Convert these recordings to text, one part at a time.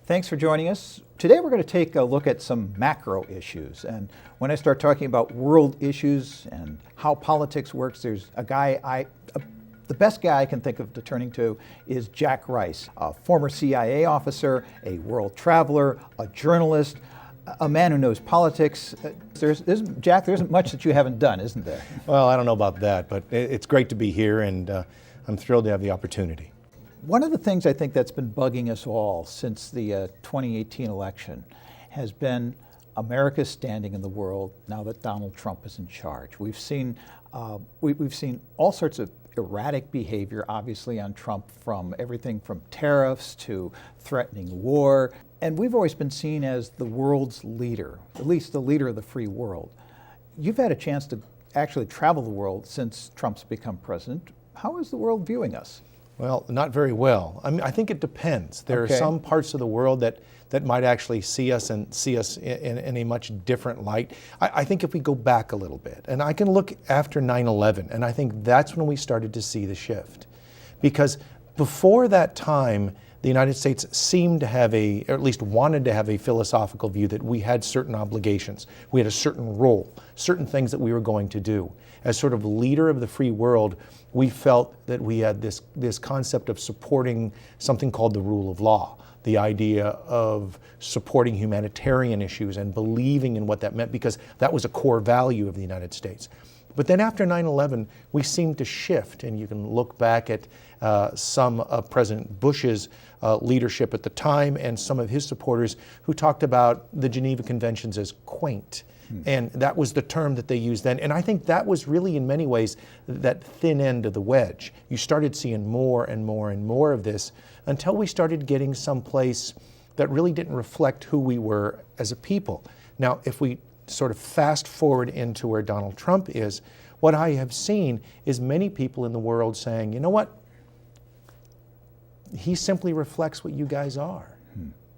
Thanks for joining us. Today we're going to take a look at some macro issues. And when I start talking about world issues and how politics works, there's a guy the best guy I can think of turning to is Jack Rice, a former CIA officer, a world traveler, a journalist, a man who knows politics. Jack, there isn't much that you haven't done, isn't there? Well, I don't know about that, but it's great to be here, and I'm thrilled to have the opportunity. One of the things I think that's been bugging us all since the 2018 election has been America's standing in the world now that Donald Trump is in charge. We've seen all sorts of erratic behavior, obviously, on Trump, from everything from tariffs to threatening war. And we've always been seen as the world's leader, at least the leader of the free world. You've had a chance to actually travel the world since Trump's become president. How is the world viewing us? Well, not very well. I mean, I think it depends. There are some parts of the world that might actually see us in a much different light. I think if we go back a little bit, and I can look after 9/11, and I think that's when we started to see the shift. Because before that time, the United States seemed to have or at least wanted to have a philosophical view that we had certain obligations. We had a certain role, certain things that we were going to do. As sort of leader of the free world, we felt that we had this concept of supporting something called the rule of law, the idea of supporting humanitarian issues and believing in what that meant, because that was a core value of the United States. But then after 9/11, we seemed to shift, and you can look back at some of President Bush's leadership at the time and some of his supporters who talked about the Geneva Conventions as quaint. And that was the term that they used then. And I think that was really, in many ways, that thin end of the wedge. You started seeing more and more and more of this until we started getting someplace that really didn't reflect who we were as a people. Now, if we sort of fast forward into where Donald Trump is, what I have seen is many people in the world saying, you know what? He simply reflects what you guys are.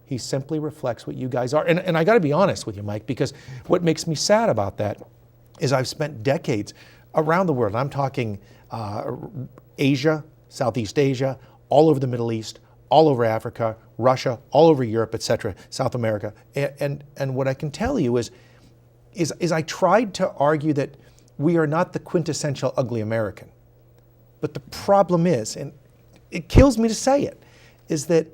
He simply reflects what you guys are. And I got to be honest with you, Mike, because what makes me sad about that is I've spent decades around the world. I'm talking Asia, Southeast Asia, all over the Middle East, all over Africa, Russia, all over Europe, etc., South America. And what I can tell you is I tried to argue that we are not the quintessential ugly American. But the problem is, and it kills me to say it, is that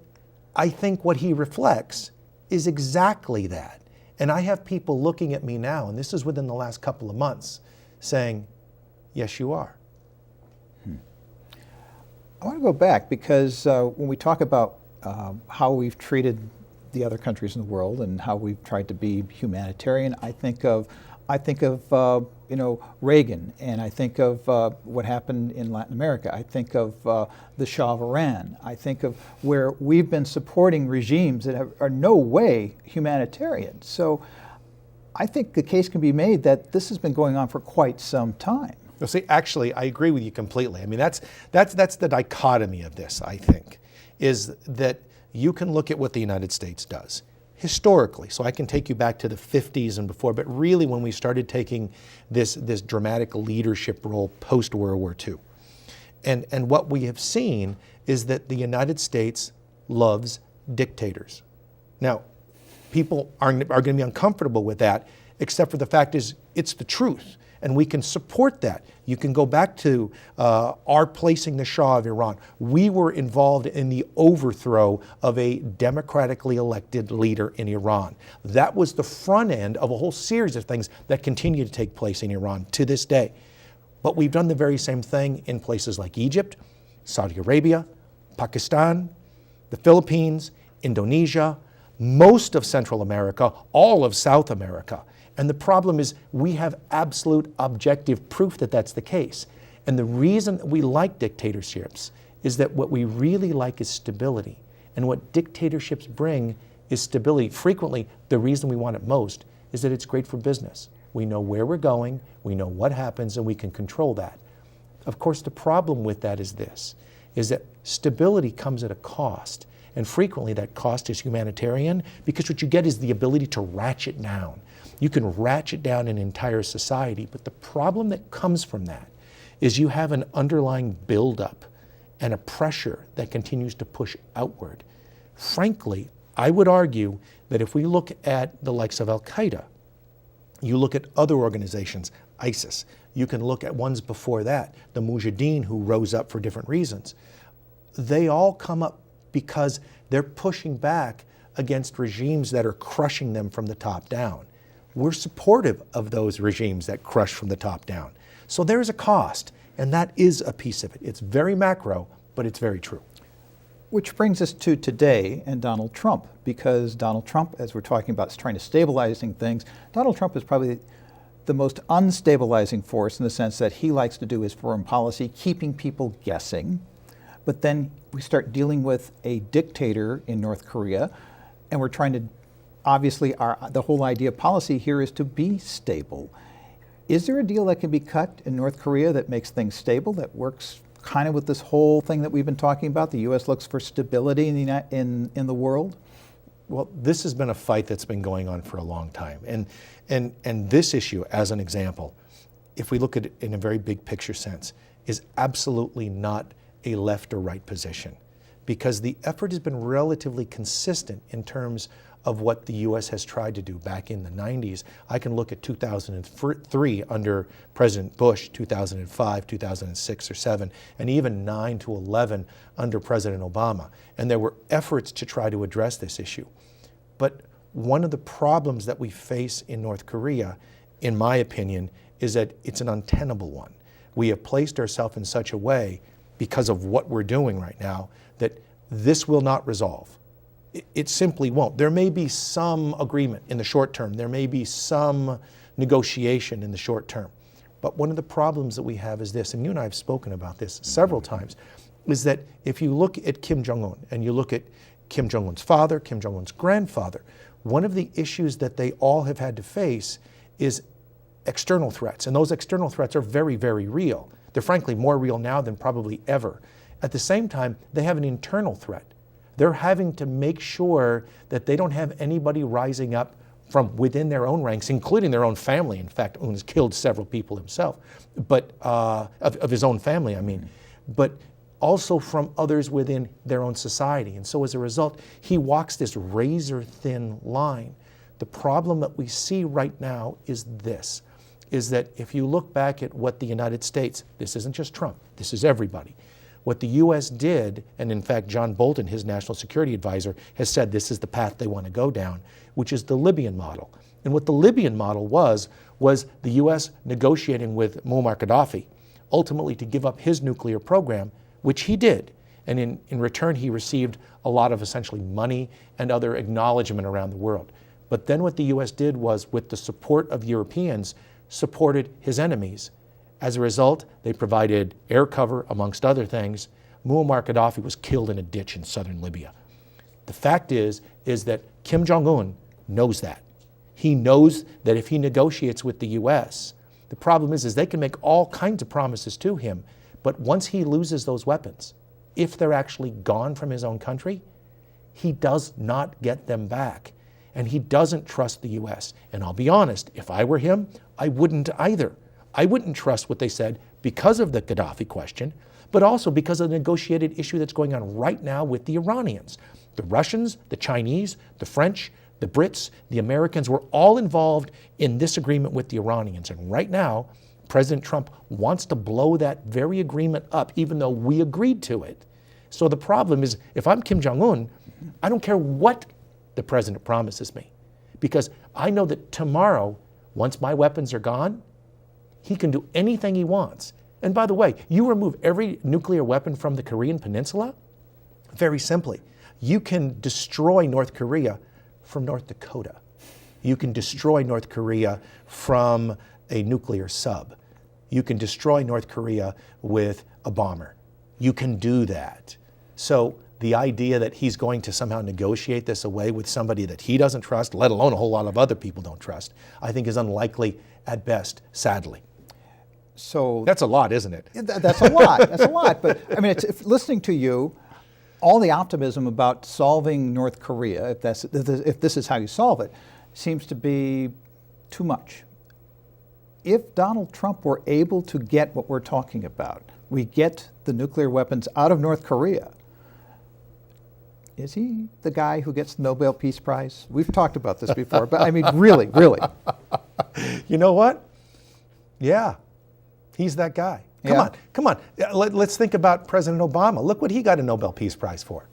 I think what he reflects is exactly that. And I have people looking at me now, and this is within the last couple of months, saying, yes, you are. I want to go back because when we talk about how we've treated the other countries in the world and how we've tried to be humanitarian, I think of Reagan, and I think of what happened in Latin America. I think of the Shah of Iran. I think of where we've been supporting regimes that are no way humanitarian. So I think the case can be made that this has been going on for quite some time. Well, see, actually, I agree with you completely. I mean, that's the dichotomy of this, I think, is that you can look at what the United States does historically. So I can take you back to the 50s and before, but really when we started taking this dramatic leadership role post-World War II. And what we have seen is that the United States loves dictators. Now, people are going to be uncomfortable with that, except for the fact is it's the truth. And we can support that. You can go back to our placing the Shah of Iran. We were involved in the overthrow of a democratically elected leader in Iran. That was the front end of a whole series of things that continue to take place in Iran to this day. But we've done the very same thing in places like Egypt, Saudi Arabia, Pakistan, the Philippines, Indonesia, most of Central America, all of South America. And the problem is we have absolute objective proof that that's the case. And the reason that we like dictatorships is that what we really like is stability. And what dictatorships bring is stability. Frequently, the reason we want it most is that it's great for business. We know where we're going, we know what happens, and we can control that. Of course, the problem with that is this, is that stability comes at a cost. And frequently that cost is humanitarian, because what you get is the ability to ratchet down. You can ratchet down an entire society, but the problem that comes from that is you have an underlying buildup and a pressure that continues to push outward. Frankly, I would argue that if we look at the likes of Al-Qaeda, you look at other organizations, ISIS, you can look at ones before that, the Mujahideen who rose up for different reasons. They all come up because they're pushing back against regimes that are crushing them from the top down. We're supportive of those regimes that crush from the top down. So there's a cost, and that is a piece of it. It's very macro, but it's very true. Which brings us to today and Donald Trump, because Donald Trump, as we're talking about, is trying to stabilizing things. Donald Trump is probably the most unstabilizing force in the sense that he likes to do his foreign policy, keeping people guessing. But then we start dealing with a dictator in North Korea, and we're trying to, obviously, the whole idea of policy here is to be stable. Is there a deal that can be cut in North Korea that makes things stable, that works kind of with this whole thing that we've been talking about? The U.S. looks for stability in the world? Well, this has been a fight that's been going on for a long time. And this issue, as an example, if we look at it in a very big picture sense, is absolutely not a left or right position, because the effort has been relatively consistent in terms of what the U.S. has tried to do back in the 90s. I can look at 2003 under President Bush, 2005, 2006 or 7, and even 9 to 11 under President Obama. And there were efforts to try to address this issue. But one of the problems that we face in North Korea, in my opinion, is that it's an untenable one. We have placed ourselves in such a way, because of what we're doing right now, that this will not resolve. It simply won't. There may be some agreement in the short term. There may be some negotiation in the short term. But one of the problems that we have is this, and you and I have spoken about this several times, is that if you look at Kim Jong-un and you look at Kim Jong-un's father, Kim Jong-un's grandfather, one of the issues that they all have had to face is external threats. And those external threats are very, very real. They're frankly more real now than probably ever. At the same time, they have an internal threat. They're having to make sure that they don't have anybody rising up from within their own ranks, including their own family. In fact, Un has killed several people himself, but of his own family, I mean, but also from others within their own society. And so as a result, he walks this razor-thin line. The problem that we see right now is this, is that if you look back at what the United States, this isn't just Trump, this is everybody, what the U.S. did, and in fact John Bolton, his national security advisor, has said this is the path they want to go down, which is the Libyan model. And what the Libyan model was the U.S. negotiating with Muammar Gaddafi, ultimately to give up his nuclear program, which he did. And in return, he received a lot of essentially money and other acknowledgement around the world. But then what the U.S. did was, with the support of Europeans, supported his enemies. As a result, they provided air cover, amongst other things. Muammar Gaddafi was killed in a ditch in southern Libya. The fact is that Kim Jong-un knows that. He knows that if he negotiates with the U.S., the problem is they can make all kinds of promises to him, but once he loses those weapons, if they're actually gone from his own country, he does not get them back. And he doesn't trust the U.S. And I'll be honest, if I were him, I wouldn't either. I wouldn't trust what they said because of the Gaddafi question, but also because of the negotiated issue that's going on right now with the Iranians. The Russians, the Chinese, the French, the Brits, the Americans were all involved in this agreement with the Iranians. And right now, President Trump wants to blow that very agreement up, even though we agreed to it. So the problem is, if I'm Kim Jong-un, I don't care what the president promises me, because I know that tomorrow, once my weapons are gone, he can do anything he wants. And by the way, you remove every nuclear weapon from the Korean Peninsula, very simply, you can destroy North Korea from North Dakota. You can destroy North Korea from a nuclear sub. You can destroy North Korea with a bomber. You can do that. So the idea that he's going to somehow negotiate this away with somebody that he doesn't trust, let alone a whole lot of other people don't trust, I think is unlikely at best, sadly. So that's a lot, isn't it? That's a lot. That's a lot. But I mean, listening to you, all the optimism about solving North Korea, if this is how you solve it, seems to be too much. If Donald Trump were able to get what we're talking about, we get the nuclear weapons out of North Korea, is he the guy who gets the Nobel Peace Prize? We've talked about this before, but I mean, really, really. You know what? Yeah, he's that guy. Come on. Let's think about President Obama. Look what he got a Nobel Peace Prize for.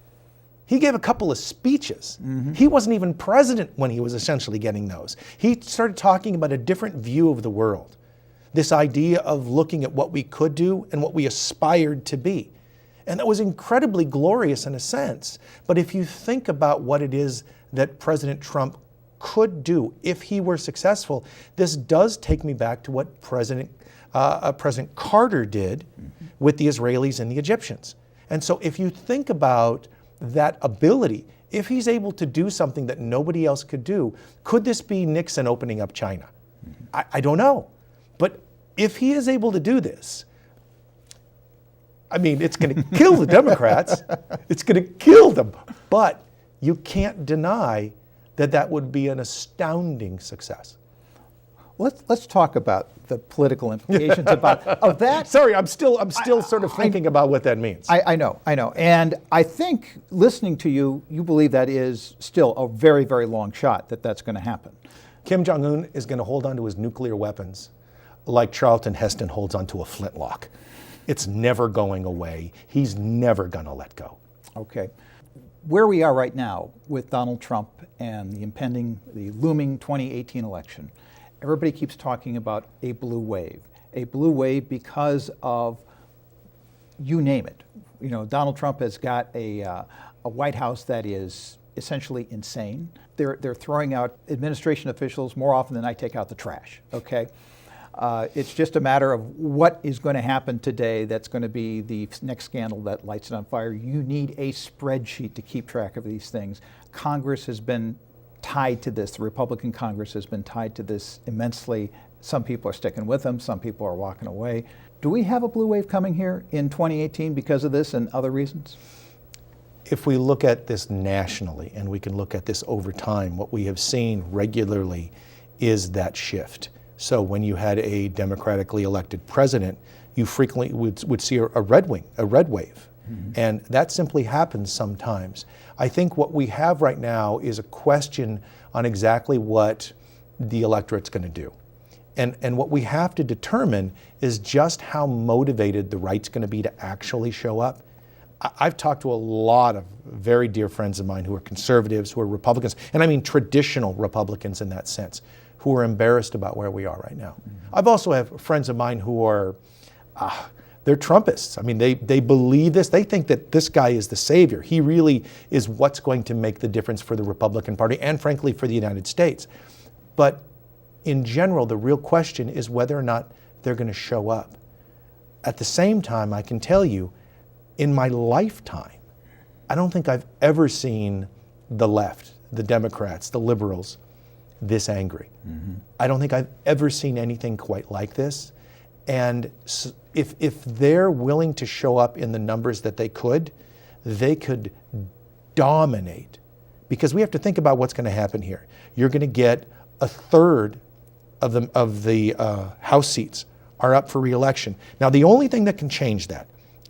He gave a couple of speeches. He wasn't even president when he was essentially getting those. He started talking about a different view of the world. This idea of looking at what we could do and what we aspired to be. And that was incredibly glorious in a sense. But if you think about what it is that President Trump could do if he were successful, this does take me back to what President Carter did with the Israelis and the Egyptians. And so if you think about that ability, if he's able to do something that nobody else could do, could this be Nixon opening up China? I don't know. But if he is able to do this, I mean, it's going to kill the Democrats. It's going to kill them. But you can't deny that that would be an astounding success. Let's talk about the political implications of that. Sorry, I'm still sort of thinking about what that means. I know. And I think listening to you, you believe that is still a very, very long shot that that's going to happen. Kim Jong-un is going to hold on to his nuclear weapons like Charlton Heston holds onto a flintlock. It's never going away. He's never going to let go. Okay. Where we are right now with Donald Trump and the looming 2018 election, everybody keeps talking about a blue wave. A blue wave because of, you name it. You know, Donald Trump has got a White House that is essentially insane. They're throwing out administration officials more often than I take out the trash, okay? It's just a matter of what is going to happen today that's going to be the next scandal that lights it on fire. You need a spreadsheet to keep track of these things. Congress has been tied to this. The Republican Congress has been tied to this immensely. Some people are sticking with them. Some people are walking away. Do we have a blue wave coming here in 2018 because of this and other reasons? If we look at this nationally, and we can look at this over time, what we have seen regularly is that shift. So when you had a democratically elected president, you frequently would see a red wave. Mm-hmm. And that simply happens sometimes. I think what we have right now is a question on exactly what the electorate's going to do. And what we have to determine is just how motivated the right's going to be to actually show up. I've talked to a lot of very dear friends of mine who are conservatives, who are Republicans, and I mean traditional Republicans in that sense, who are embarrassed about where we are right now. Mm-hmm. I've also have friends of mine who are, they're Trumpists. I mean, they believe this. They think that this guy is the savior. He really is what's going to make the difference for the Republican Party and frankly for the United States. But in general, the real question is whether or not they're going to show up. At the same time, I can tell you, in my lifetime, I don't think I've ever seen the left, the Democrats, the liberals, this angry. Mm-hmm. I don't think I've ever seen anything quite like this. And if they're willing to show up in the numbers that they could dominate. Because we have to think about what's going to happen here. You're going to get a third of the House seats are up for re-election. Now, the only thing that can change that,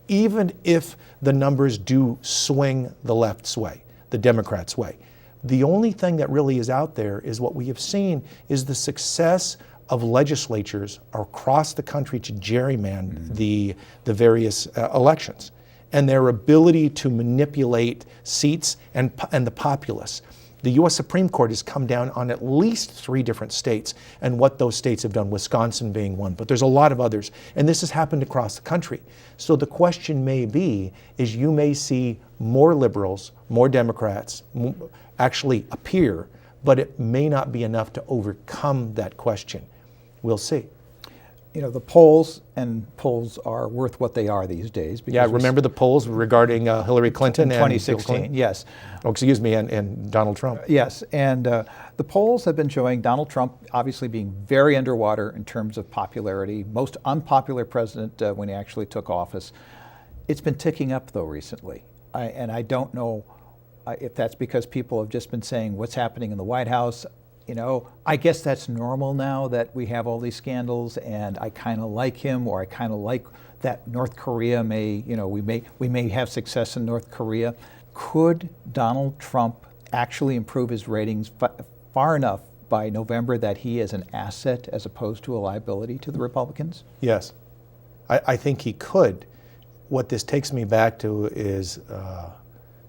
even if the numbers do swing the left's way, the Democrats' way, the only thing that really is out there is what we have seen is the success of legislatures across the country to gerrymander the various elections, and their ability to manipulate seats and the populace. The U.S. Supreme Court has come down on at least 3 different states and what those states have done, Wisconsin being one, but there's a lot of others. And this has happened across the country. So the question may be, is you may see more liberals, more Democrats actually appear, but it may not be enough to overcome that question. We'll see. You know, the polls are worth what they are these days. Yeah, remember the polls regarding Hillary Clinton in 2016, yes. Oh, excuse me, and Donald Trump. Yes, and the polls have been showing Donald Trump obviously being very underwater in terms of popularity, most unpopular president when he actually took office. It's been ticking up, though, recently. And I don't know if that's because people have just been saying what's happening in the White House. You know, I guess that's normal now that we have all these scandals, and I kind of like him, or I kind of like that North Korea may, you know, we may have success in North Korea. Could Donald Trump actually improve his ratings far enough by November that he is an asset as opposed to a liability to the Republicans? Yes, I think he could. What this takes me back to is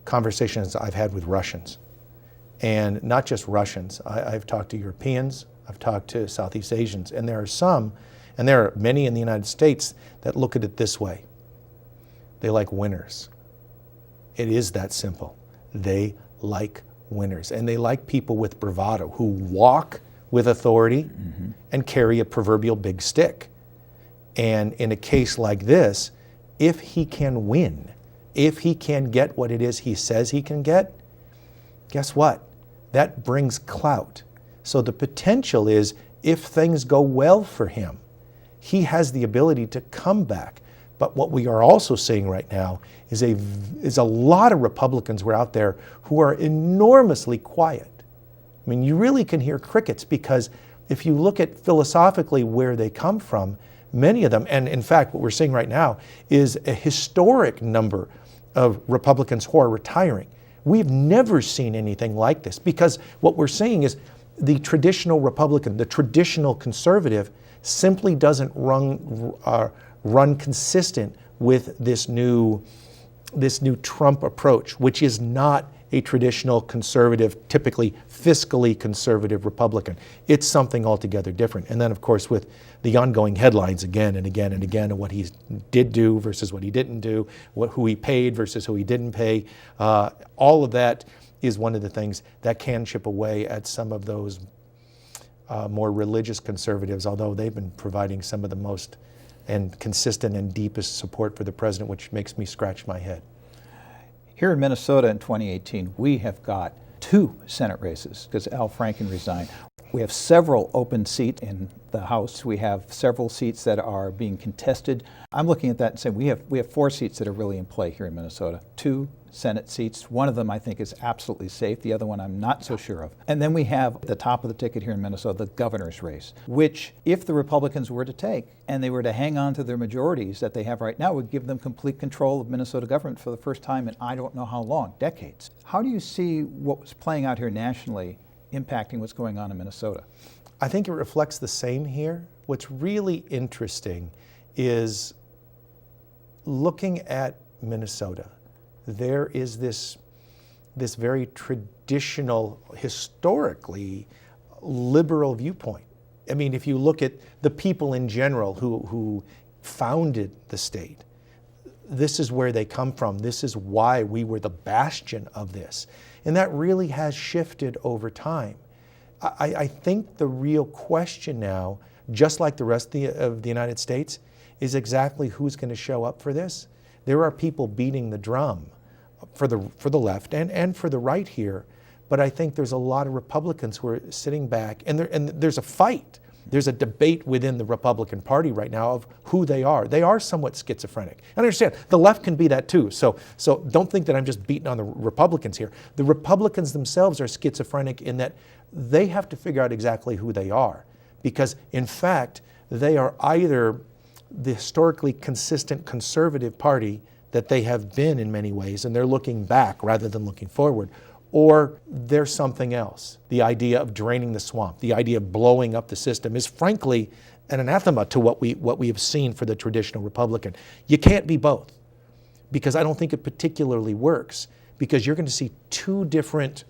conversations I've had with Russians. And not just Russians. I've talked to Europeans, I've talked to Southeast Asians, and there are some, and there are many in the United States that look at it this way. They like winners. It is that simple. They like winners. And they like people with bravado who walk with authority and carry a proverbial big stick. And in a case like this, if he can win, if he can get what it is he says he can get, guess what? That brings clout. So the potential is, if things go well for him, he has the ability to come back. But what we are also seeing right now is a lot of Republicans who are out there who are enormously quiet. I mean, you really can hear crickets, because if you look at philosophically where they come from, many of them, and in fact what we're seeing right now is a historic number of Republicans who are retiring. We've never seen anything like this, because what we're seeing is the traditional Republican, the traditional conservative, simply doesn't run consistent with this new Trump approach, which is not a traditional conservative, typically fiscally conservative Republican. It's something altogether different. And then, of course, with the ongoing headlines again and again and again of what he did do versus what he didn't do, who he paid versus who he didn't pay, all of that is one of the things that can chip away at some of those more religious conservatives, although they've been providing some of the most and consistent and deepest support for the president, which makes me scratch my head. Here in Minnesota in 2018, we have got 2 Senate races because Al Franken resigned. We have several open seats in the House. We have several seats that are being contested. I'm looking at that and saying we have 4 seats that are really in play here in Minnesota. 2 Senate seats. One of them I think is absolutely safe. The other one I'm not so sure of. And then we have the top of the ticket here in Minnesota, the governor's race, which if the Republicans were to take and they were to hang on to their majorities that they have right now, would give them complete control of Minnesota government for the first time in I don't know how long, decades. How do you see what was playing out here nationally impacting what's going on in Minnesota? I think it reflects the same here. What's really interesting is looking at Minnesota. There is this very traditional, historically liberal viewpoint. I mean, if you look at the people in general who founded the state, this is where they come from. This is why we were the bastion of this. And that really has shifted over time. I think the real question now, just like the rest of the United States, is exactly who's going to show up for this. There are people beating the drum for the left and for the right here, but I think there's a lot of Republicans who are sitting back, and there's a fight. There's a debate within the Republican Party right now of who they are. They are somewhat schizophrenic. I understand the left can be that too. So don't think that I'm just beating on the Republicans here. The Republicans themselves are schizophrenic in that they have to figure out exactly who they are, because in fact they are either the historically consistent conservative party that they have been in many ways, and they're looking back rather than looking forward, or there's something else. The idea of draining the swamp, the idea of blowing up the system is frankly an anathema to what we have seen for the traditional Republican. You can't be both, because I don't think it particularly works, because you're going to see 2 different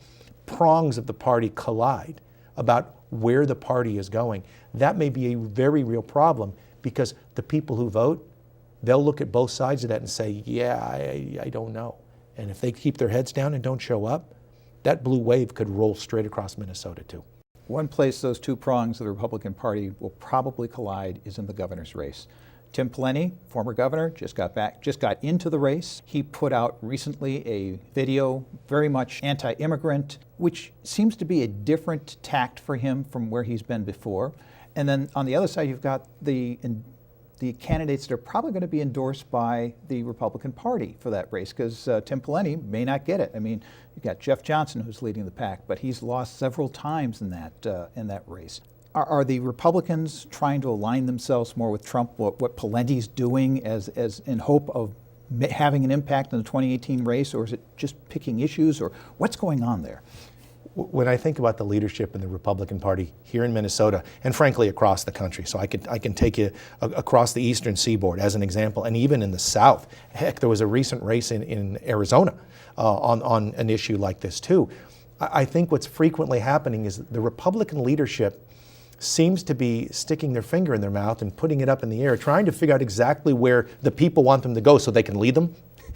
prongs of the party collide about where the party is going. That may be a very real problem, because the people who vote, they'll look at both sides of that and say, yeah, I don't know. And if they keep their heads down and don't show up, that blue wave could roll straight across Minnesota too. One place those 2 prongs of the Republican Party will probably collide is in the governor's race. Tim Pawlenty, former governor, just got into the race. He put out recently a video very much anti-immigrant, which seems to be a different tact for him from where he's been before. And then on the other side, you've got the candidates that are probably going to be endorsed by the Republican Party for that race, because Tim Pawlenty may not get it. I mean, you've got Jeff Johnson who's leading the pack, but he's lost several times in that race. Are the Republicans trying to align themselves more with Trump, what Pawlenty's doing as in hope of having an impact in the 2018 race, or is it just picking issues, or what's going on there? When I think about the leadership in the Republican Party here in Minnesota, and frankly across the country, so I can take you across the eastern seaboard as an example, and even in the South. Heck, there was a recent race in Arizona on an issue like this too. I think what's frequently happening is the Republican leadership seems to be sticking their finger in their mouth and putting it up in the air, trying to figure out exactly where the people want them to go so they can lead them.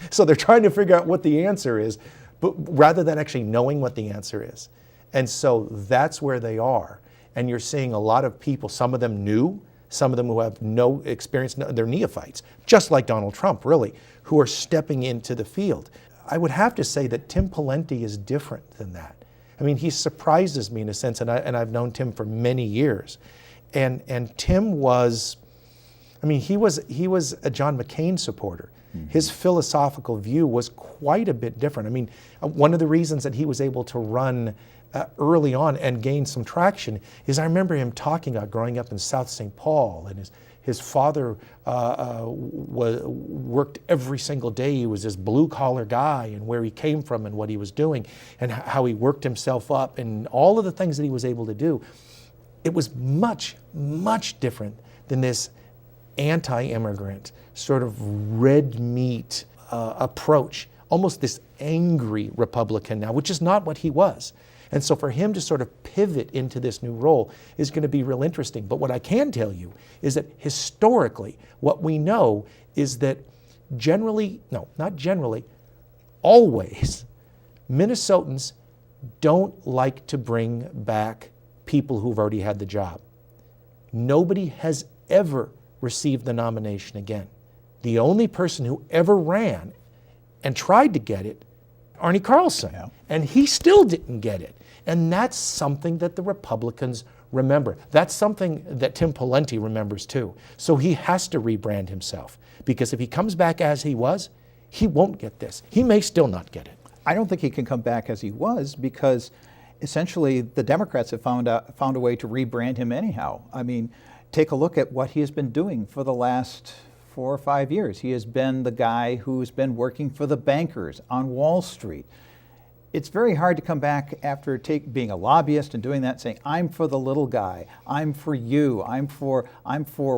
So they're trying to figure out what the answer is, but rather than actually knowing what the answer is. And so that's where they are. And you're seeing a lot of people, some of them new, some of them who have no experience, they're neophytes, just like Donald Trump, really, who are stepping into the field. I would have to say that Tim Pawlenty is different than that. I mean, he surprises me in a sense, and I've known Tim for many years. And Tim was, I mean, he was a John McCain supporter. Mm-hmm. His philosophical view was quite a bit different. I mean, one of the reasons that he was able to run early on and gain some traction is I remember him talking about growing up in South St. Paul, and his father worked every single day. He was this blue-collar guy, and where he came from and what he was doing and how he worked himself up and all of the things that he was able to do. It was much, much different than this anti-immigrant, sort of red meat approach, almost this angry Republican now, which is not what he was. And so for him to sort of pivot into this new role is going to be real interesting. But what I can tell you is that historically, what we know is that generally, no, not generally, always, Minnesotans don't like to bring back people who've already had the job. Nobody has ever received the nomination again. The only person who ever ran and tried to get it, Arnie Carlson, yeah. And he still didn't get it. And that's something that the Republicans remember. That's something that Tim Pawlenty remembers too. So he has to rebrand himself, because if he comes back as he was, he won't get this. He may still not get it. I don't think he can come back as he was, because essentially the Democrats have found a way to rebrand him anyhow. I mean, take a look at what he has been doing for the last 4 or 5 years. He has been the guy who's been working for the bankers on Wall Street. It's very hard to come back after being a lobbyist and doing that, saying, I'm for the little guy, I'm for you, I'm for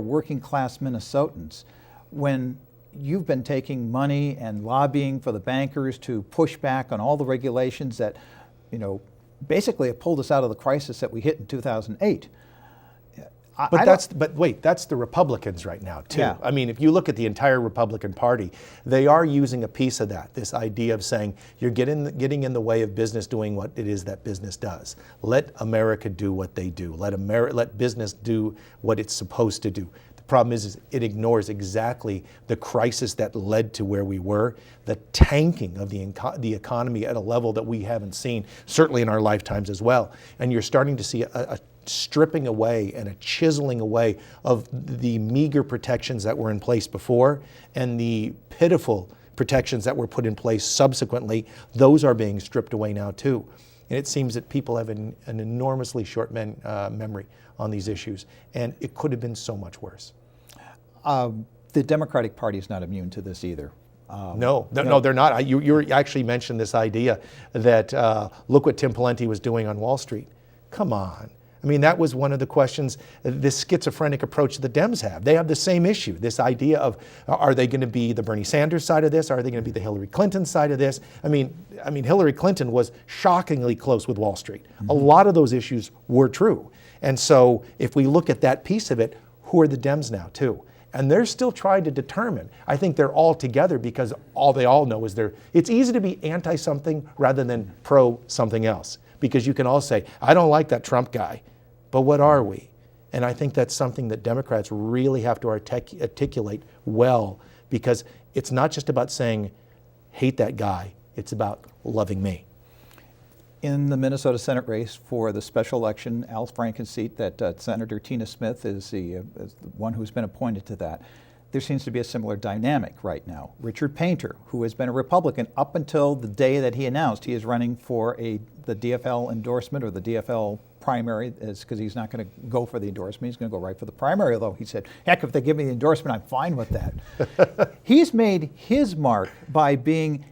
working class Minnesotans, when you've been taking money and lobbying for the bankers to push back on all the regulations that, basically have pulled us out of the crisis that we hit in 2008. But wait, that's the Republicans right now too. Yeah. I mean, if you look at the entire Republican Party, they are using a piece of that, this idea of saying you're getting in the way of business doing what it is that business does. Let America do what they do. Let business do what it's supposed to do. The problem is it ignores exactly the crisis that led to where we were, the tanking of the economy at a level that we haven't seen, certainly in our lifetimes as well. And you're starting to see a stripping away and a chiseling away of the meager protections that were in place before and the pitiful protections that were put in place subsequently. Those are being stripped away now too. And it seems that people have an enormously short memory on these issues, and it could have been so much worse. The Democratic Party is not immune to this either. No, they're not. You actually mentioned this idea that look what Tim Pawlenty was doing on Wall Street. Come on. I mean, that was one of the questions, this schizophrenic approach the Dems have. They have the same issue, this idea of, are they going to be the Bernie Sanders side of this? Are they going to be the Hillary Clinton side of this? I mean, Hillary Clinton was shockingly close with Wall Street. Mm-hmm. A lot of those issues were true. And so if we look at that piece of it, who are the Dems now too? And they're still trying to determine. I think they're all together because all they all know is it's easy to be anti-something rather than pro-something else. Because you can all say, I don't like that Trump guy. But what are we? And I think that's something that Democrats really have to articulate well, because it's not just about saying, hate that guy, it's about loving me. In the Minnesota Senate race for the special election, Al Franken's seat, that Senator Tina Smith is the one who's been appointed to that. there seems to be a similar dynamic right now. Richard Painter, who has been a Republican up until the day that he announced he is running for the DFL endorsement or the DFL primary, because he's not going to go for the endorsement. He's going to go right for the primary, although he said, heck, if they give me the endorsement, I'm fine with that. He's made his mark by being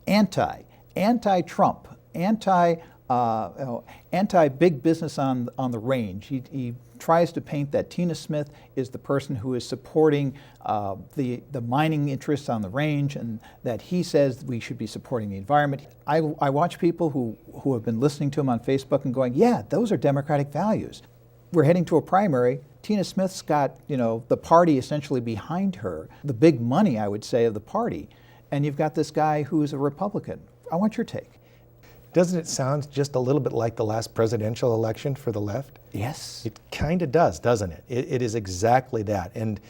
anti-Trump, anti-big business on the range. He tries to paint that Tina Smith is the person who is supporting the mining interests on the range, and that he says we should be supporting the environment. I watch people who have been listening to him on Facebook and going, yeah, those are Democratic values. We're heading to a primary. Tina Smith's got, the party essentially behind her, the big money, I would say, of the party. And you've got this guy who is a Republican. I want your take. Doesn't it sound just a little bit like the last presidential election for the left? Yes. It kind of does, doesn't it? It is exactly that. And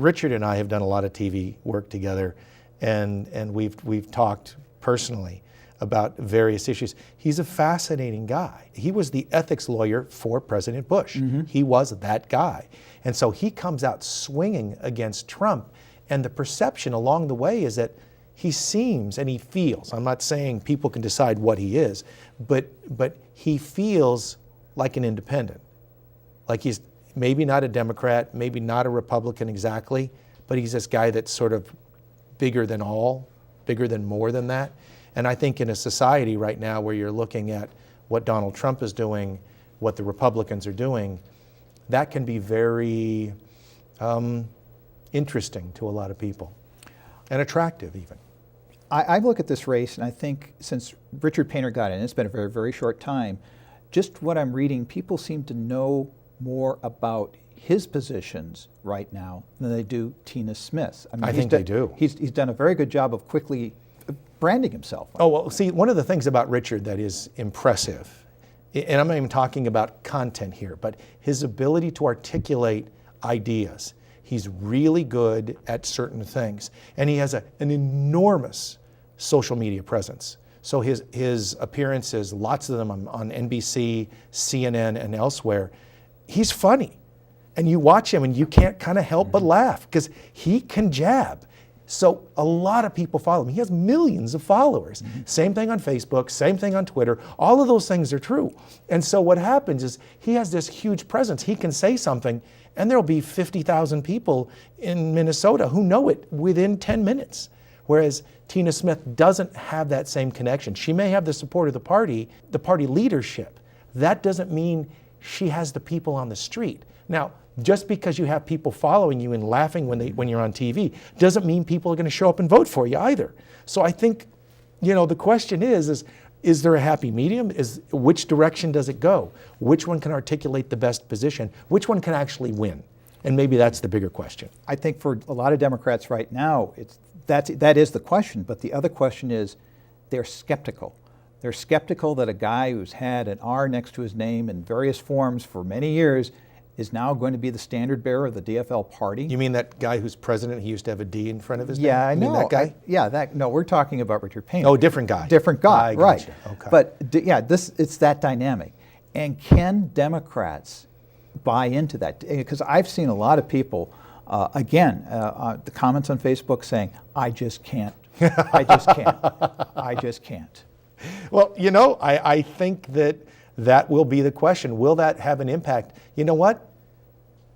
Richard and I have done a lot of TV work together, and we've talked personally about various issues. He's a fascinating guy. He was the ethics lawyer for President Bush. Mm-hmm. He was that guy. And so he comes out swinging against Trump, and the perception along the way is that he seems and he feels, I'm not saying people can decide what he is, but he feels like an independent. Like he's maybe not a Democrat, maybe not a Republican exactly, but he's this guy that's sort of bigger than all, bigger than more than that. And I think in a society right now where you're looking at what Donald Trump is doing, what the Republicans are doing, that can be very interesting to a lot of people, and attractive even. I look at this race, and I think since Richard Painter got in, it's been a very, very short time, just what I'm reading, people seem to know more about his positions right now than they do Tina Smith. I think they do. He's done a very good job of quickly branding himself. Oh, well, see, one of the things about Richard that is impressive, and I'm not even talking about content here, but his ability to articulate ideas. He's really good at certain things, and he has an enormous social media presence. So his appearances, lots of them on NBC, CNN, and elsewhere, he's funny. And you watch him and you can't kind of help but laugh because he can jab. So a lot of people follow him. He has millions of followers. Mm-hmm. Same thing on Facebook, same thing on Twitter. All of those things are true. And so what happens is he has this huge presence. He can say something and there'll be 50,000 people in Minnesota who know it within 10 minutes. Whereas Tina Smith doesn't have that same connection. She may have the support of the party leadership. That doesn't mean she has the people on the street. Now, just because you have people following you and laughing when you're on TV doesn't mean people are going to show up and vote for you either. So I think, the question is there a happy medium? Which direction does it go? Which one can articulate the best position? Which one can actually win? And maybe that's the bigger question. I think for a lot of Democrats right now, that is the question. But the other question is they're skeptical. They're skeptical that a guy who's had an R next to his name in various forms for many years is now going to be the standard bearer of the DFL party. You mean that guy who's president, he used to have a D in front of his name? Yeah, I know. You mean that guy? No, we're talking about Richard Painter. Oh, different guy. Different guy, right. Gotcha. Okay. But it's that dynamic. And can Democrats buy into that? Because I've seen a lot of people, the comments on Facebook saying, I just can't. I just can't. Well, I think that will be the question. Will that have an impact? You know what?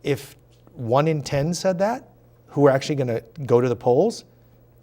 If 1 in 10 said that, who are actually going to go to the polls,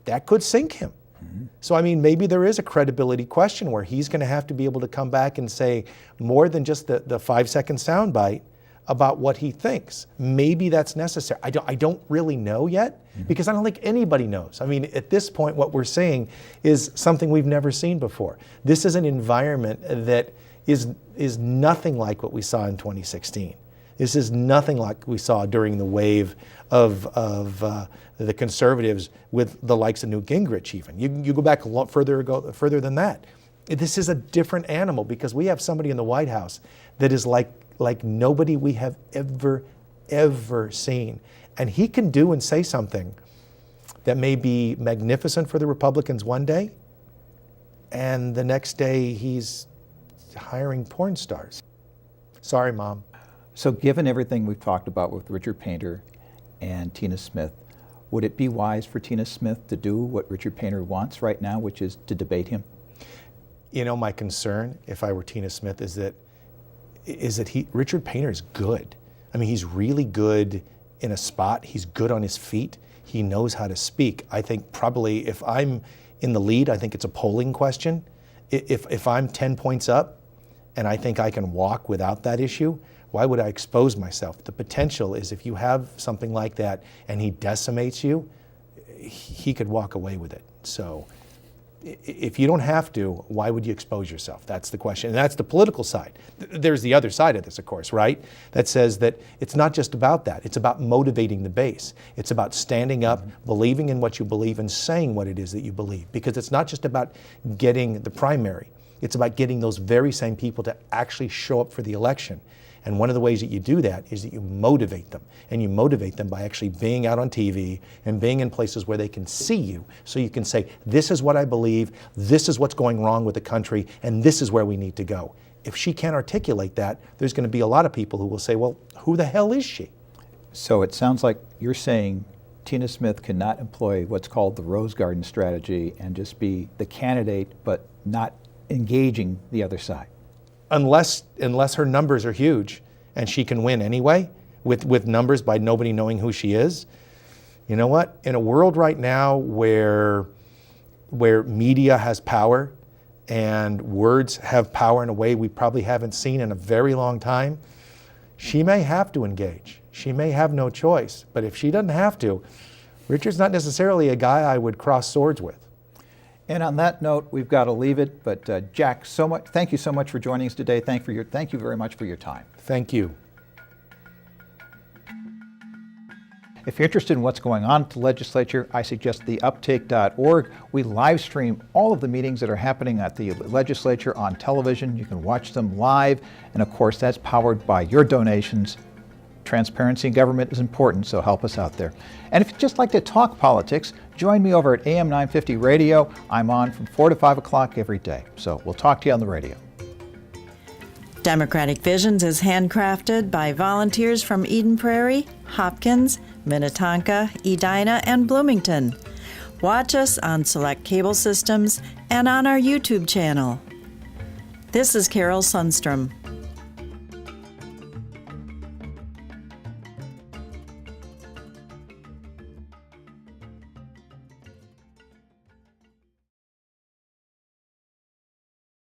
that could sink him. Mm-hmm. So, maybe there is a credibility question where he's going to have to be able to come back and say more than just the 5-second soundbite about what he thinks. Maybe that's necessary. I don't really know yet, because I don't think anybody knows. At this point, what we're seeing is something we've never seen before. This is an environment that is nothing like what we saw in 2016. This is nothing like we saw during the wave of the conservatives with the likes of Newt Gingrich even. You go back a lot further than that. This is a different animal because we have somebody in the White House that is like nobody we have ever seen. And he can do and say something that may be magnificent for the Republicans one day, and the next day he's hiring porn stars. Sorry, Mom. So given everything we've talked about with Richard Painter and Tina Smith, would it be wise for Tina Smith to do what Richard Painter wants right now, which is to debate him? You know, my concern, if I were Tina Smith, is that Richard Painter is good. I mean, he's really good in a spot. He's good on his feet. He knows how to speak. I think probably if I'm in the lead, I think it's a polling question. If I'm 10 points up and I think I can walk without that issue, why would I expose myself? The potential is if you have something like that and he decimates you, he could walk away with it. So if you don't have to, why would you expose yourself? That's the question. And that's the political side. There's the other side of this, of course, right? That says that it's not just about that. It's about motivating the base. It's about standing up, believing in what you believe, and saying what it is that you believe. Because it's not just about getting the primary. It's about getting those very same people to actually show up for the election. And one of the ways that you do that is that you motivate them. And you motivate them by actually being out on TV and being in places where they can see you. So you can say, this is what I believe, this is what's going wrong with the country, and this is where we need to go. If she can't articulate that, there's going to be a lot of people who will say, well, who the hell is she? So it sounds like you're saying Tina Smith cannot employ what's called the Rose Garden strategy and just be the candidate, but not engaging the other side. Unless her numbers are huge and she can win anyway with numbers by nobody knowing who she is. You know what? In a world right now where media has power and words have power in a way we probably haven't seen in a very long time, she may have to engage. She may have no choice. But if she doesn't have to, Richard's not necessarily a guy I would cross swords with. And on that note, we've got to leave it. But Jack, thank you so much for joining us today. Thank you very much for your time. Thank you. If you're interested in what's going on at the legislature, I suggest the Uptake.org. We live stream all of the meetings that are happening at the legislature on television. You can watch them live. And of course, that's powered by your donations. Transparency in government is important, so help us out there. And if you'd just like to talk politics, join me over at AM 950 Radio. I'm on from 4 to 5 o'clock every day. So we'll talk to you on the radio. Democratic Visions is handcrafted by volunteers from Eden Prairie, Hopkins, Minnetonka, Edina, and Bloomington. Watch us on select cable systems and on our YouTube channel. This is Carol Sundstrom.